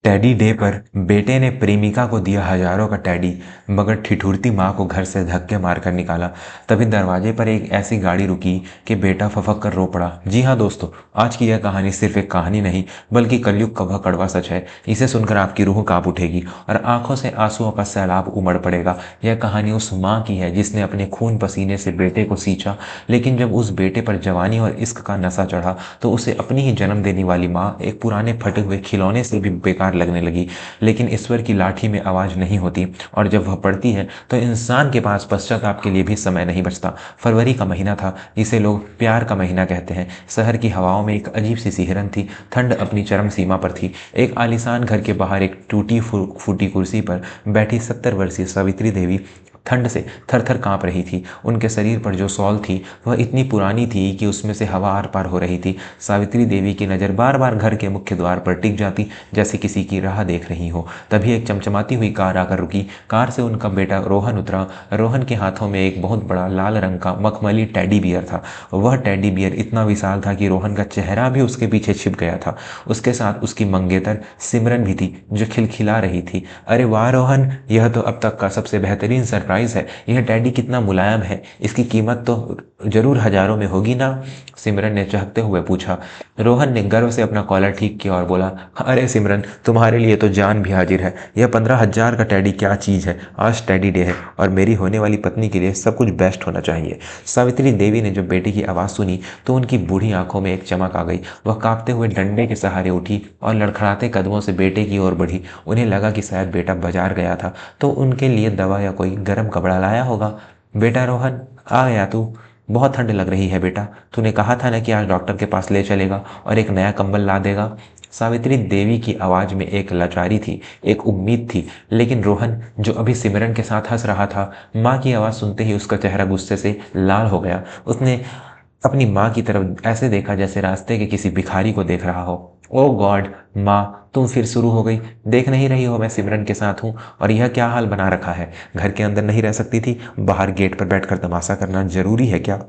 Teddy day पर बेटे ने प्रेमिका को दिया हजारों का टेडी, मगर ठिठुरती माँ को घर से धक्के मारकर निकाला। तभी दरवाजे पर एक ऐसी गाड़ी रुकी कि बेटा फफक कर रो पड़ा। जी हाँ दोस्तों, आज की यह कहानी सिर्फ एक कहानी नहीं बल्कि कलयुग का वह कड़वा सच है। इसे सुनकर आपकी रूह कांप उठेगी और आंखों से आंसुओं का सैलाब उमड़ पड़ेगा। यह कहानी उस माँ की है जिसने अपने खून पसीने से बेटे को सींचा, लेकिन जब उस बेटे पर जवानी और इश्क का नशा चढ़ा तो उसे अपनी ही जन्म देने वाली माँ एक पुराने फटे हुए खिलौने से भी बेकार लगने लगी। लेकिन ईश्वर की लाठी में आवाज नहीं होती, और जब वह पड़ती है तो इंसान के पास पश्चाताप के लिए भी समय नहीं बचता। फरवरी का महीना था, जिसे लोग प्यार का महीना कहते हैं। शहर की हवाओं में एक अजीब सी सिहरन थी। ठंड अपनी चरम सीमा पर थी। एक आलीशान घर के बाहर एक टूटी फूटी कुर्सी पर बैठी 70 वर्षीय सावित्री देवी ठंड से थर थर कांप रही थी। उनके शरीर पर जो शॉल थी वह इतनी पुरानी थी कि उसमें से हवा आर पार हो रही थी। सावित्री देवी की नज़र बार बार घर के मुख्य द्वार पर टिक जाती, जैसे किसी की राह देख रही हो। तभी एक चमचमाती हुई कार आकर रुकी। कार से उनका बेटा रोहन उतरा। रोहन के हाथों में एक बहुत बड़ा लाल रंग का मखमली टेडी बियर था। वह टेडी बियर इतना विशाल था कि रोहन का चेहरा भी उसके पीछे छिप गया था। उसके साथ उसकी मंगेतर सिमरन भी थी, जो खिलखिला रही थी। अरे वाह रोहन, यह तो अब तक का सबसे बेहतरीन सरप्राइज है। यह टेडी कितना मुलायम है, इसकी कीमत तो जरूर हजारों में होगी ना? सिमरन ने चहकते हुए पूछा। रोहन ने गर्व से अपना कॉलर ठीक किया और बोला, अरे सिमरन, तुम्हारे लिए तो जान भी हाजिर है। यह 15,000 का टेडी क्या चीज़ है। आज टेडी डे है और मेरी होने वाली पत्नी के लिए सब कुछ बेस्ट होना चाहिए। सावित्री देवी ने जब बेटी की आवाज़ सुनी तो उनकी बूढ़ी आंखों में एक चमक आ गई। वह कांपते हुए डंडे के सहारे उठी और लड़खड़ाते कदमों से बेटे की ओर बढ़ी। उन्हें लगा कि शायद बेटा बाजार गया था तो उनके लिए दवा या कोई गर्म कपड़ा लाया होगा। बेटा रोहन, आ गया तू? बहुत ठंड लग रही है बेटा। तूने कहा था ना कि आज डॉक्टर के पास ले चलेगा और एक नया कंबल ला देगा। सावित्री देवी की आवाज़ में एक लाचारी थी, एक उम्मीद थी। लेकिन रोहन, जो अभी सिमरन के साथ हंस रहा था, माँ की आवाज़ सुनते ही उसका चेहरा गुस्से से लाल हो गया। उसने अपनी माँ की तरफ ऐसे देखा जैसे रास्ते के किसी भिखारी को देख रहा हो। ओ गॉड, माँ तुम फिर शुरू हो गई। देख नहीं रही हो मैं सिमरन के साथ हूँ? और यह क्या हाल बना रखा है? घर के अंदर नहीं रह सकती थी? बाहर गेट पर बैठकर तमाशा करना जरूरी है क्या?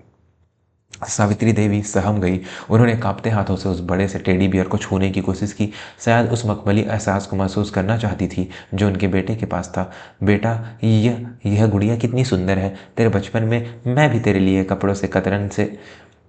सावित्री देवी सहम गई। उन्होंने कांपते हाथों से उस बड़े से टेडी बियर को छूने की कोशिश की। शायद उस मखमली एहसास को महसूस करना चाहती थी जो उनके बेटे के पास था। बेटा, यह गुड़िया कितनी सुंदर है। तेरे बचपन में मैं भी तेरे लिए कपड़ों से कतरन से।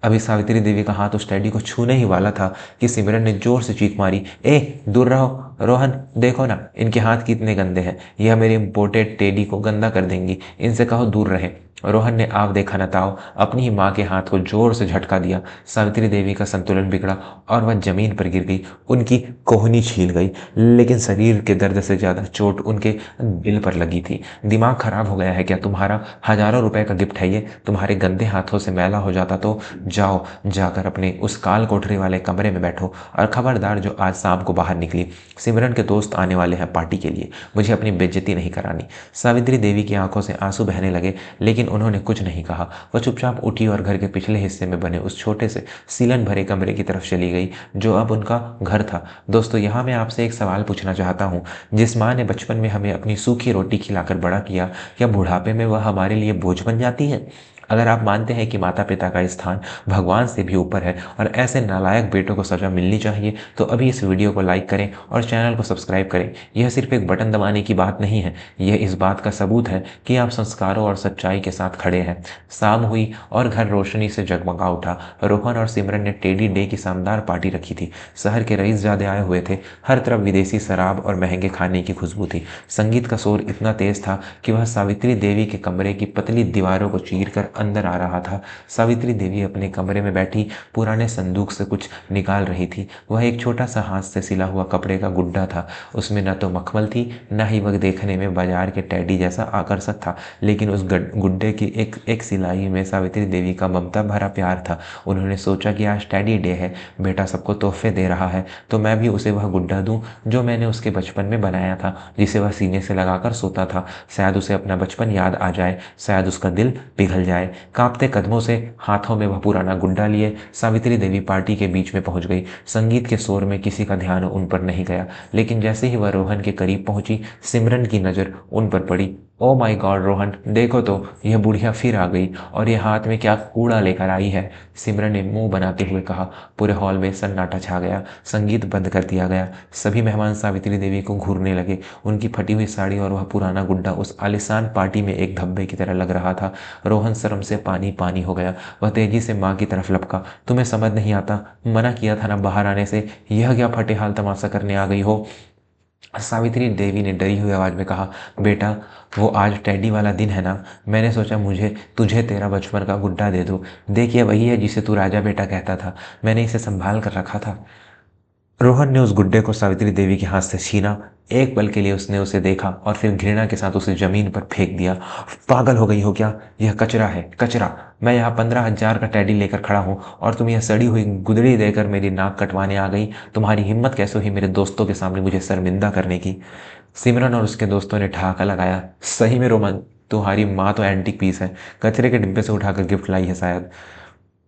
अभी सावित्री देवी का हाथ उस टेडी को छूने ही वाला था कि सिमरन ने जोर से चीख मारी, ए दूर रहो। रोहन, देखो ना इनके हाथ कितने गंदे हैं। यह मेरे इम्पोर्टेड टेडी को गंदा कर देंगी। इनसे कहो दूर रहे। रोहन ने आव देखा न ताव अपनी ही माँ के हाथ को जोर से झटका दिया। सावित्री देवी का संतुलन बिगड़ा और वह जमीन पर गिर गई। उनकी कोहनी छील गई, लेकिन शरीर के दर्द से ज़्यादा चोट उनके दिल पर लगी थी। दिमाग खराब हो गया है क्या तुम्हारा? हजारों रुपए का गिफ्ट है ये, तुम्हारे गंदे हाथों से मैला हो जाता तो? जाओ, जाकर अपने उस काल कोठरी वाले कमरे में बैठो और खबरदार जो आज शाम को बाहर निकली। सिमरन के दोस्त आने वाले हैं पार्टी के लिए, मुझे अपनी बेइज्जती नहीं करानी। सावित्री देवी की आंखों से आंसू बहने लगे, लेकिन उन्होंने कुछ नहीं कहा। वह चुपचाप उठी और घर के पिछले हिस्से में बने उस छोटे से सीलन भरे कमरे की तरफ चली गई जो अब उनका घर था। दोस्तों, यहाँ मैं आपसे एक सवाल पूछना चाहता हूँ। जिस माँ ने बचपन में हमें अपनी सूखी रोटी खिलाकर बड़ा किया, क्या बुढ़ापे में वह हमारे लिए बोझ बन जाती है? अगर आप मानते हैं कि माता पिता का स्थान भगवान से भी ऊपर है और ऐसे नालायक बेटों को सजा मिलनी चाहिए, तो अभी इस वीडियो को लाइक करें और चैनल को सब्सक्राइब करें। यह सिर्फ एक बटन दबाने की बात नहीं है, यह इस बात का सबूत है कि आप संस्कारों और सच्चाई के साथ खड़े हैं। शाम हुई और घर रोशनी से जगमगा उठा। रोहन और सिमरन ने टेडी डे की शानदार पार्टी रखी थी। शहर के रईसजादे आए हुए थे। हर तरफ विदेशी शराब और महंगे खाने की खुशबू थी। संगीत का शोर इतना तेज था कि वह सावित्री देवी के कमरे की पतली दीवारों को चीरकर अंदर आ रहा था। सावित्री देवी अपने कमरे में बैठी पुराने संदूक से कुछ निकाल रही थी। वह एक छोटा सा हाथ से सिला हुआ कपड़े का गुड्डा था। उसमें न तो मखमल थी, न ही वह देखने में बाजार के टेडी जैसा आकर्षक था, लेकिन उस गुड्डे की एक एक सिलाई में सावित्री देवी का ममता भरा प्यार था। उन्होंने सोचा कि आज टेडी डे है, बेटा सबको तोहफे दे रहा है, तो मैं भी उसे वह गुड्डा दूं जो मैंने उसके बचपन में बनाया था, जिसे वह सीने से लगाकर सोता था। शायद उसे अपना बचपन याद आ जाए, शायद उसका दिल पिघल जाए। कांपते कदमों से हाथों में वह पुराना गुड्डा लिए सावित्री देवी पार्टी के बीच में पहुंच गई। संगीत के शोर में किसी का ध्यान उन पर नहीं गया, लेकिन जैसे ही वह रोहन के करीब पहुंची, सिमरन की नज़र उन पर पड़ी ओ माय गॉड रोहन, देखो तो यह बुढ़िया फिर आ गई और ये हाथ में क्या कूड़ा लेकर आई है, सिमरन ने मुंह बनाते हुए कहा। पूरे हॉल में सन्नाटा छा गया। संगीत बंद कर दिया गया। सभी मेहमान सावित्री देवी को घूरने लगे। उनकी फटी हुई साड़ी और वह पुराना गुड्डा उस आलिशान पार्टी में एक धब्बे की तरह लग रहा था। रोहन शर्म से पानी पानी हो गया। वह तेजी से माँ की तरफ लपका। तुम्हें समझ नहीं आता, मना किया था ना बाहर आने से, यह क्या फटे हाल तमाशा करने आ गई हो। सावित्री देवी ने डरी हुई आवाज में कहा, बेटा वो आज टेडी वाला दिन है ना, मैंने सोचा मुझे तुझे तेरा बचपन का गुड्डा दे दूं। देखिए वही है जिसे तू राजा बेटा कहता था, मैंने इसे संभाल कर रखा था। रोहन ने उस गुड्डे को सावित्री देवी के हाथ से छीना। एक पल के लिए उसने उसे देखा और फिर घृणा के साथ उसे जमीन पर फेंक दिया। पागल हो गई हो क्या, यह कचरा है, कचरा। मैं यहाँ 15,000 का टेडी लेकर खड़ा हूँ और तुम यह सड़ी हुई गुदड़ी देकर मेरी नाक कटवाने आ गई। तुम्हारी हिम्मत कैसे हुई मेरे दोस्तों के सामने मुझे शर्मिंदा करने की। सिमरन और उसके दोस्तों ने ठहाका लगाया। सही में रोमन, तुम्हारी माँ तो एंटीक पीस है, कचरे के डिब्बे से उठाकर गिफ्ट लाई है शायद।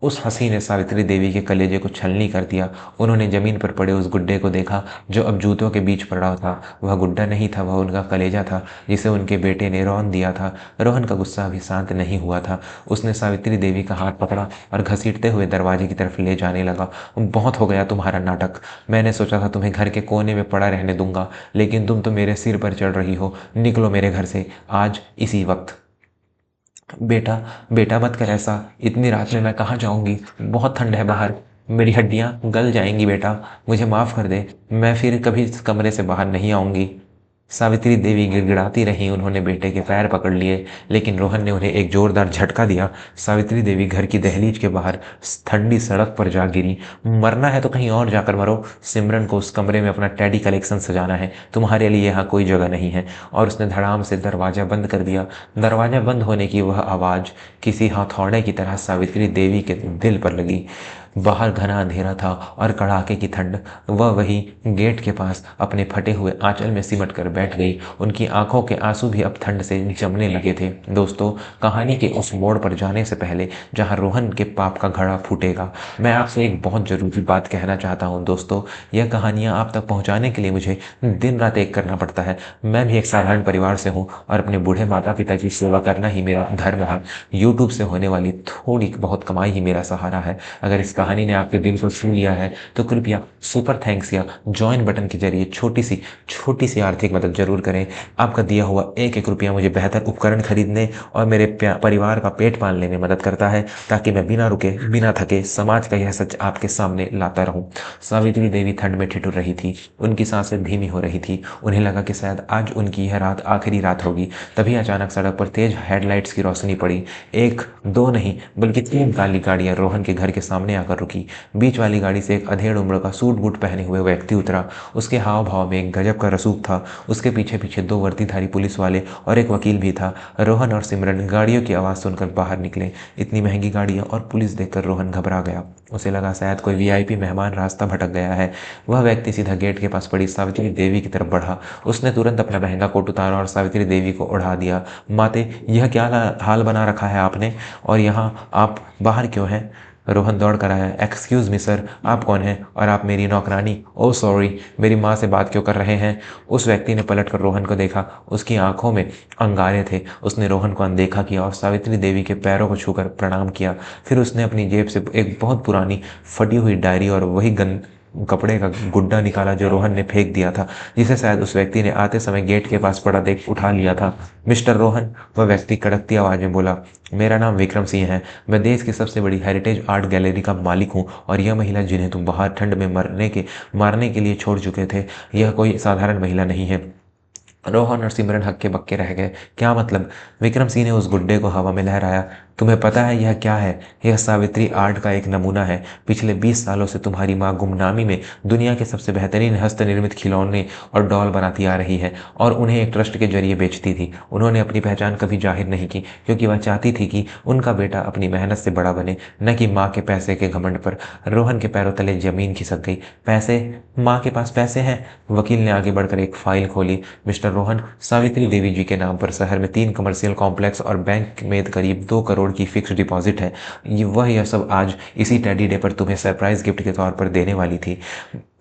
उस हंसी ने सावित्री देवी के कलेजे को छलनी कर दिया। उन्होंने जमीन पर पड़े उस गुड्डे को देखा जो अब जूतों के बीच पड़ा था। वह गुड्डा नहीं था, वह उनका कलेजा था जिसे उनके बेटे ने रौंद दिया था। रोहन का गुस्सा अभी शांत नहीं हुआ था। उसने सावित्री देवी का हाथ पकड़ा और घसीटते हुए दरवाजे की तरफ ले जाने लगा। बहुत हो गया तुम्हारा नाटक। मैंने सोचा था तुम्हें घर के कोने में पड़ा रहने दूंगा, लेकिन तुम तो मेरे सिर पर चढ़ रही हो। निकलो मेरे घर से आज इसी वक्त। बेटा, बेटा मत कर ऐसा, इतनी रात में मैं कहाँ जाऊंगी, बहुत ठंड है बाहर, मेरी हड्डियां गल जाएंगी। बेटा मुझे माफ़ कर दे, मैं फिर कभी इस कमरे से बाहर नहीं आऊंगी। सावित्री देवी गिड़गिड़ाती रहीं। उन्होंने बेटे के पैर पकड़ लिए, लेकिन रोहन ने उन्हें एक जोरदार झटका दिया। सावित्री देवी घर की दहलीज के बाहर ठंडी सड़क पर जा गिरी। मरना है तो कहीं और जाकर मरो। सिमरन को उस कमरे में अपना टेडी कलेक्शन सजाना है, तुम्हारे लिए यहाँ कोई जगह नहीं है। और उसने धड़ाम से दरवाज़ा बंद कर दिया। दरवाज़ा बंद होने की वह आवाज़ किसी हथौड़े की तरह सावित्री देवी के दिल पर लगी। बाहर घना अंधेरा था और कड़ाके की ठंड। वह वही गेट के पास अपने फटे हुए आंचल में सिमट कर बैठ गई। उनकी आंखों के आंसू भी अब ठंड से जमने लगे थे। दोस्तों, कहानी के उस मोड़ पर जाने से पहले जहां रोहन के पाप का घड़ा फूटेगा, मैं आपसे एक बहुत ज़रूरी बात कहना चाहता हूं। दोस्तों, यह कहानियां आप तक पहुंचाने के लिए मुझे दिन रात एक करना पड़ता है। मैं भी एक साधारण परिवार से हूं और अपने बूढ़े माता पिता की सेवा करना ही मेरा धर्म है। यूट्यूब से होने वाली थोड़ी बहुत कमाई ही मेरा सहारा है। अगर इस कहानी ने आपके दिल को छू लिया है तो कृपया सुपर थैंक्स या ज्वाइन बटन के जरिए छोटी सी आर्थिक मदद जरूर करें। आपका दिया हुआ एक एक रुपया मुझे बेहतर उपकरण खरीदने और मेरे परिवार का पेट पालने में मदद करता है, ताकि मैं बिना रुके बिना थके समाज का यह सच आपके सामने लाता रहूं। सावित्री देवी ठंड में ठिठुर रही थी। उनकी सांसें धीमी हो रही थी। उन्हें लगा कि शायद आज उनकी यह रात आखिरी रात होगी। तभी अचानक सड़क पर तेज हेडलाइट्स की रोशनी पड़ी। एक दो नहीं बल्कि 3 काली गाड़ियां रोहन के घर के सामने आकर रुकी। बीच वाली गाड़ी से एक अधेड़ उम्र का सूट बूट पहने हुए व्यक्ति उतरा। उसके हाव भाव में एक गजब का रसूख था। उसके पीछे पीछे 2 वर्दीधारी पुलिस वाले और एक वकील भी था। रोहन और सिमरन गाड़ियों की आवाज़ सुनकर बाहर निकले। इतनी महंगी गाड़ियां और पुलिस देखकर रोहन घबरा गया। उसे लगा शायद कोई वीआईपी मेहमान रास्ता भटक गया है। वह व्यक्ति सीधा गेट के पास पड़ी सावित्री देवी की तरफ बढ़ा। उसने तुरंत अपना महंगा कोट उतारा और सावित्री देवी को उड़ा दिया। माते, यह क्या हाल बना रखा है आपने, और यहाँ आप बाहर क्यों हैं। रोहन दौड़ कर आया। एक्सक्यूज़ मी सर, आप कौन हैं और आप मेरी नौकरानी, ओह सॉरी, मेरी माँ से बात क्यों कर रहे हैं। उस व्यक्ति ने पलटकर रोहन को देखा। उसकी आंखों में अंगारे थे। उसने रोहन को अनदेखा किया और सावित्री देवी के पैरों को छूकर प्रणाम किया। फिर उसने अपनी जेब से एक बहुत पुरानी फटी हुई डायरी और वही कपड़े का गुड्डा निकाला जो रोहन ने फेंक दिया था, जिसे शायद उस व्यक्ति ने आते समय गेट के पास पड़ा देख उठा लिया था। मिस्टर रोहन, वह व्यक्ति कड़कती आवाज में बोला, मेरा नाम विक्रम सिंह है। मैं देश की सबसे बड़ी हेरिटेज आर्ट गैलरी का मालिक हूँ और यह महिला जिन्हें तुम बाहर ठंड में मारने के लिए छोड़ चुके थे, यह कोई साधारण महिला नहीं है। रोहन और सिमरन हक्के बक्के रह गए। क्या मतलब। विक्रम सिंह ने उस गुड्डे को हवा में लहराया। तुम्हें पता है यह क्या है। यह सावित्री आर्ट का एक नमूना है। पिछले 20 सालों से तुम्हारी माँ गुमनामी में दुनिया के सबसे बेहतरीन हस्तनिर्मित खिलौने और डॉल बनाती आ रही है और उन्हें एक ट्रस्ट के जरिए बेचती थी। उन्होंने अपनी पहचान कभी जाहिर नहीं की, क्योंकि वह चाहती थी कि उनका बेटा अपनी मेहनत से बड़ा बने, न कि माँ के पैसे के घमंड पर। रोहन के पैरों तले जमीन खिसक गई। पैसे, माँ के पास पैसे हैं। वकील ने आगे बढ़कर एक फाइल खोली। मिस्टर रोहन, सावित्री देवी जी के नाम पर शहर में 3 कमर्शियल कॉम्प्लेक्स और बैंक में करीब 2 करोड़ की फिक्स डिपॉजिट है। यह सब आज इसी टेडी डे पर तुम्हें सरप्राइज गिफ्ट के तौर पर देने वाली थी।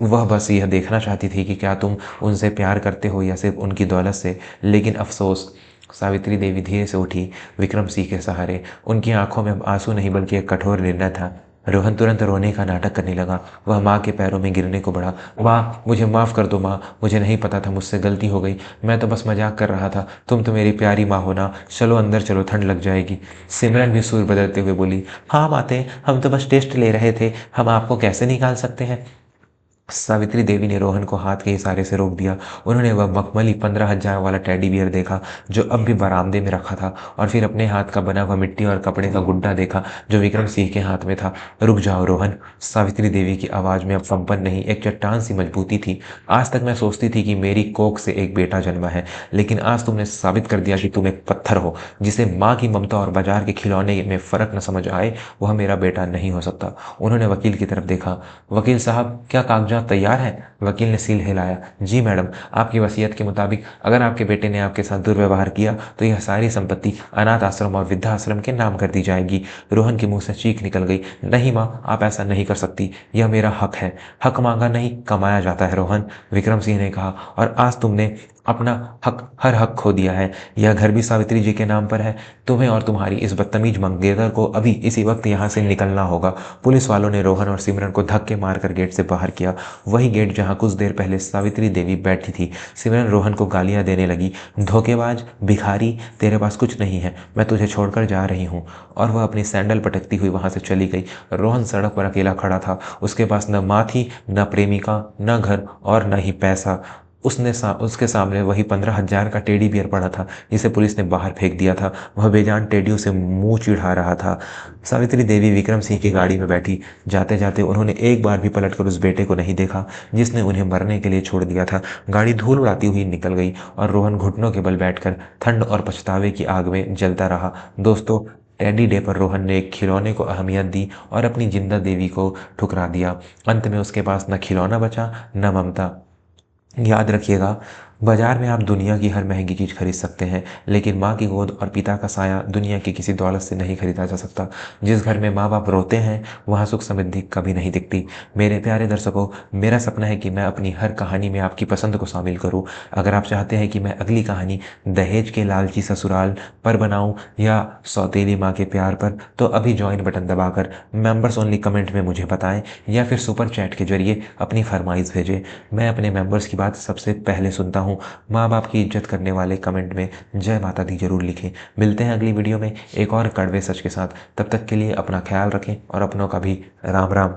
वह बस यह देखना चाहती थी कि क्या तुम उनसे प्यार करते हो या सिर्फ उनकी दौलत से। लेकिन अफसोस, सावित्री देवी धीरे से उठी। विक्रम सिंह के सहारे उनकी आंखों में अब आंसू नहीं बल्कि एक कठोर निर्णय था। रोहन तुरंत रोने का नाटक करने लगा। वह माँ के पैरों में गिरने को बढ़ा। माँ, मुझे माफ़ कर दो माँ, मुझे नहीं पता था, मुझसे गलती हो गई, मैं तो बस मजाक कर रहा था, तुम तो मेरी प्यारी माँ हो ना, चलो अंदर चलो, ठंड लग जाएगी। सिमरन भी सुर बदलते हुए बोली, हाँ माते, हम तो बस टेस्ट ले रहे थे, हम आपको कैसे निकाल सकते हैं। सावित्री देवी ने रोहन को हाथ के इशारे से रोक दिया। उन्होंने वह मखमली 15,000 वाला टेडी बियर देखा जो अब भी बरामदे में रखा था, और फिर अपने हाथ का बना हुआ मिट्टी और कपड़े का गुड्डा देखा जो विक्रम सिंह के हाथ में था। रुक जाओ रोहन। सावित्री देवी की आवाज़ में अब कंपन नहीं, एक चट्टान सी मजबूती थी। आज तक मैं सोचती थी कि मेरी कोख से एक बेटा जन्मा है, लेकिन आज तुमने साबित कर दिया कि तुम एक पत्थर हो जिसे माँ की ममता और बाजार के खिलौने में फ़र्क न समझ आए। वह मेरा बेटा नहीं हो सकता। उन्होंने वकील की तरफ देखा। वकील साहब, क्या कागजात तैयार है? वकील ने सिल हिलाया। जी मैडम, आपकी वसीयत के मुताबिक अगर आपके बेटे ने आपके साथ दुर्व्यवहार किया तो यह सारी संपत्ति अनाथ आश्रम और वृद्धाश्रम के नाम कर दी जाएगी। रोहन के मुंह से चीख निकल गई। नहीं माँ, आप ऐसा नहीं कर सकती, यह मेरा हक है। हक मांगा नहीं, कमाया जाता है रोहन, विक्रम सिंह ने कहा, और आज तुमने अपना हर हक खो दिया है। यह घर भी सावित्री जी के नाम पर है। तुम्हें और तुम्हारी इस बदतमीज मंगेतर को अभी इसी वक्त यहाँ से निकलना होगा। पुलिस वालों ने रोहन और सिमरन को धक्के मारकर गेट से बाहर किया। वही गेट जहाँ कुछ देर पहले सावित्री देवी बैठी थी। सिमरन रोहन को गालियां देने लगी। धोखेबाज, भिखारी, तेरे पास कुछ नहीं है, मैं तुझे छोड़कर जा रही हूँ। और वह अपनी सैंडल पटकती हुई वहां से चली गई। रोहन सड़क पर अकेला खड़ा था। उसके पास न माँ थी, न प्रेमिका, न घर और न ही पैसा। उसके सामने वही 15,000 का टेडी बियर पड़ा था जिसे पुलिस ने बाहर फेंक दिया था। वह बेजान टेडियों से मुंह चिढ़ा रहा था। सावित्री देवी विक्रम सिंह की गाड़ी में बैठी। जाते जाते उन्होंने एक बार भी पलटकर उस बेटे को नहीं देखा जिसने उन्हें मरने के लिए छोड़ दिया था। गाड़ी धूल उड़ाती हुई निकल गई और रोहन घुटनों के बल बैठकर ठंड और पछतावे की आग में जलता रहा। दोस्तों, टेडी डे पर रोहन ने एक खिलौने को अहमियत दी और अपनी जिंदा देवी को ठुकरा दिया। अंत में उसके पास न खिलौना बचा, न ममता। याद रखिएगा, बाजार में आप दुनिया की हर महंगी चीज़ खरीद सकते हैं, लेकिन माँ की गोद और पिता का साया दुनिया की किसी दौलत से नहीं खरीदा जा सकता। जिस घर में माँ बाप रोते हैं वहाँ सुख समृद्धि कभी नहीं दिखती। मेरे प्यारे दर्शकों, मेरा सपना है कि मैं अपनी हर कहानी में आपकी पसंद को शामिल करूँ। अगर आप चाहते हैं कि मैं अगली कहानी दहेज के लालची ससुराल पर बनाऊँ या सौतेली माँ के प्यार पर, तो अभी ज्वाइन बटन दबाकर मेंबर्स ओनली कमेंट में मुझे बताएं या फिर सुपर चैट के जरिए अपनी फरमाइश भेजें। मैं अपने मेंबर्स की बात सबसे पहले सुनता हूँ। माँ बाप की इज्जत करने वाले कमेंट में जय माता दी जरूर लिखें। मिलते हैं अगली वीडियो में एक और कड़वे सच के साथ। तब तक के लिए अपना ख्याल रखें और अपनों का भी राम राम।